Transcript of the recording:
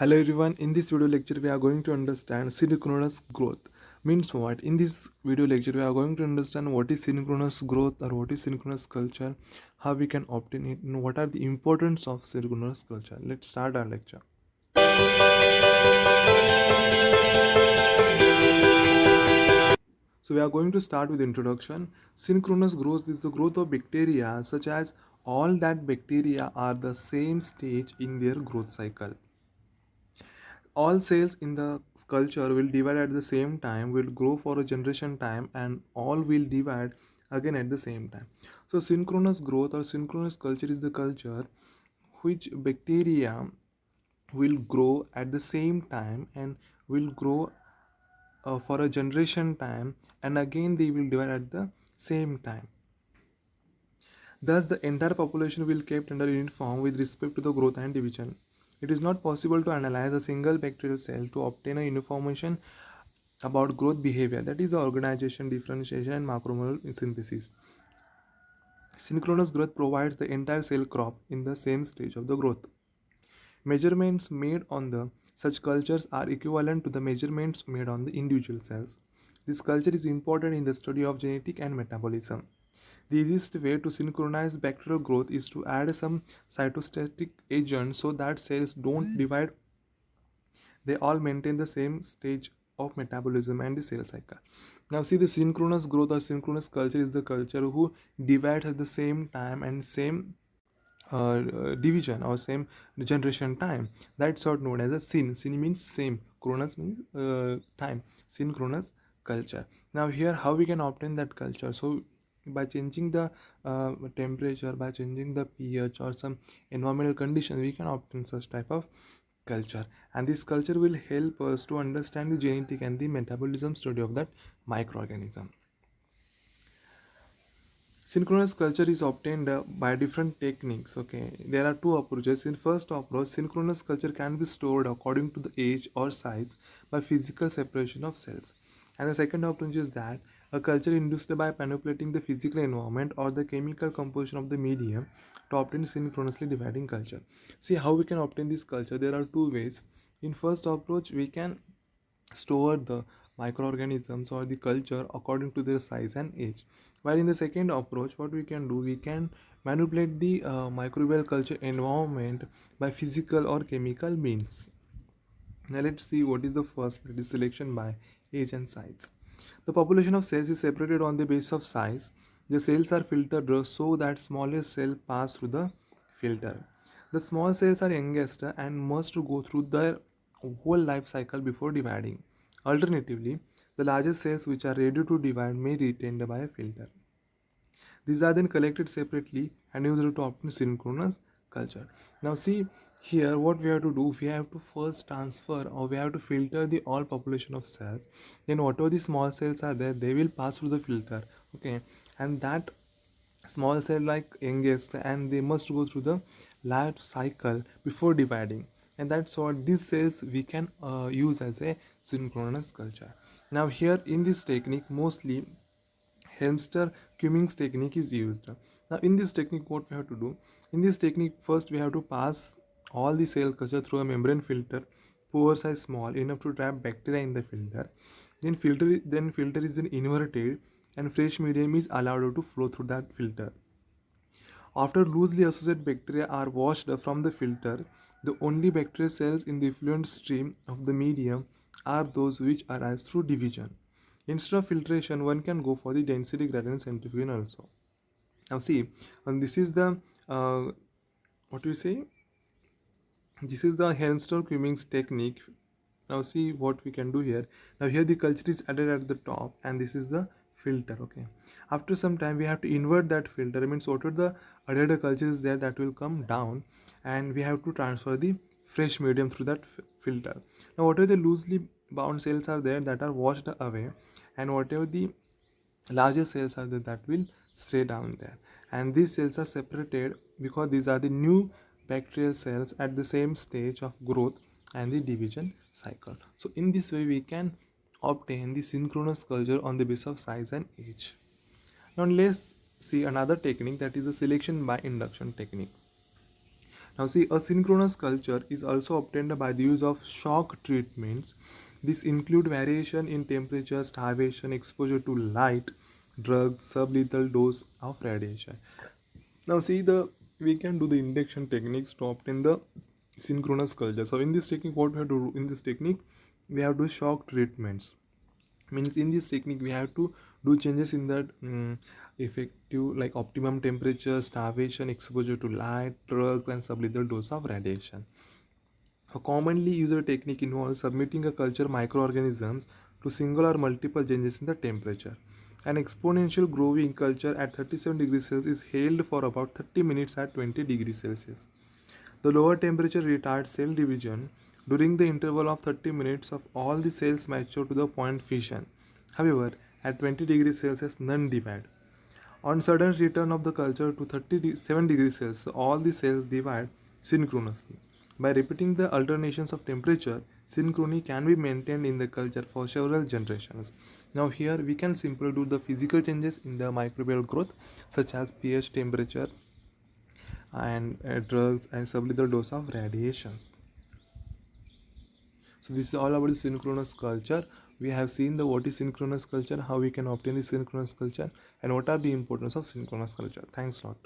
Hello everyone, in this video lecture we are going to understand synchronous growth. Means what? In this video lecture we are going to understand what is synchronous growth or what is synchronous culture, how we can obtain it, and what are the importance of synchronous culture. Let's start our lecture. So we are going to start with introduction. Synchronous growth is the growth of bacteria such as all that bacteria are the same stage in their growth cycle. All cells in the culture will divide at the same time, will grow for a generation time, and all will divide again at the same time. So synchronous growth or synchronous culture is the culture which bacteria will grow at the same time and will grow for a generation time, and again they will divide at the same time. Thus, the entire population will kept under uniform with respect to the growth and division. It is not possible to analyze a single bacterial cell to obtain a information about growth behavior, that is the organization, differentiation, and macromolecular synthesis. Synchronous growth provides the entire cell crop in the same stage of the growth. Measurements made on the such cultures are equivalent to the measurements made on the individual cells. This culture is important in the study of genetic and metabolism. The easiest way to synchronize bacterial growth is to add some cytostatic agent so that cells don't divide, they all maintain the same stage of metabolism and the cell cycle. Now see, the synchronous growth or synchronous culture is the culture who divides at the same time and same division or same generation time. That's what known as a syn. Syn means same, chronos means time. Synchronous culture. Now here how we can obtain that culture? So by changing the temperature, by changing the pH or some environmental conditions, we can obtain such type of culture, and this culture will help us to understand the genetic and the metabolism study of that microorganism. Synchronous culture is obtained by different techniques. Okay, there are two approaches. In first approach, synchronous culture can be stored according to the age or size by physical separation of cells. And the second approach is that a culture induced by manipulating the physical environment or the chemical composition of the medium to obtain synchronously dividing culture. See how we can obtain this culture. There are two ways. In first approach, we can store the microorganisms or the culture according to their size and age, while in the second approach what we can do, we can manipulate the microbial culture environment by physical or chemical means. Now let's see what is the first, that is selection by age and size. The population of cells is separated on the basis of size. The cells are filtered so that smallest cell pass through the filter. The small cells are youngest and must go through their whole life cycle before dividing. Alternatively, the largest cells which are ready to divide may be retained by a filter. These are then collected separately and used to obtain synchronous culture. Now see here what we have to do, we have to first transfer or we have to filter the all population of cells. Then whatever the small cells are there, they will pass through the filter. Okay, and that small cell like youngest, and they must go through the life cycle before dividing, and that's what these cells we can use as a synchronous culture. Now here in this technique mostly Helmstetter-Cummings technique is used. Now in this technique what we have to do, in this technique first we have to pass all the cell culture through a membrane filter, pores are small enough to trap bacteria in the filter. Then filter is then inverted and fresh medium is allowed to flow through that filter. After loosely associated bacteria are washed from the filter, the only bacterial cells in the effluent stream of the medium are those which arise through division. Instead of filtration, one can go for the density gradient centrifugation also. Now see, and this is the what do you say? This is the Helmstetter-Cummings technique. Now see what we can do here. Now here the culture is added at the top, and this is the filter. Okay, after some time we have to invert that filter. It means whatever the added culture is there, that will come down, and we have to transfer the fresh medium through that filter. Now whatever the loosely bound cells are there, that are washed away, and whatever the larger cells are there, that will stay down there, and these cells are separated because these are the new bacterial cells at the same stage of growth and the division cycle. So in this way we can obtain the synchronous culture on the basis of size and age. Now let's see another technique, that is the selection by induction technique. Now see, a synchronous culture is also obtained by the use of shock treatments. This include variation in temperature, starvation, exposure to light, drugs, sublethal dose of radiation. Now see, the we can do the induction techniques to obtain the synchronous culture. So in this technique, what we have to do in this technique, we have to do shock treatments. Means in this technique we have to do changes in that effective, like optimum temperature, starvation, exposure to light, drugs, and sublethal dose of radiation. A commonly used technique involves submitting a culture microorganisms to single or multiple changes in the temperature. An exponential growing culture at 37 degrees Celsius is held for about 30 minutes at 20 degrees Celsius. The lower temperature retards cell division. During the interval of 30 minutes of all the cells mature to the point fission. However, at 20 degrees Celsius, none divide. On sudden return of the culture to 37 degrees Celsius, all the cells divide synchronously. By repeating the alternations of temperature, synchrony can be maintained in the culture for several generations. Now here we can simply do the physical changes in the microbial growth, such as pH, temperature, and drugs and sublethal dose of radiations. So this is all about the synchronous culture. We have seen the what is synchronous culture, how we can obtain the synchronous culture, and what are the importance of synchronous culture. Thanks a lot.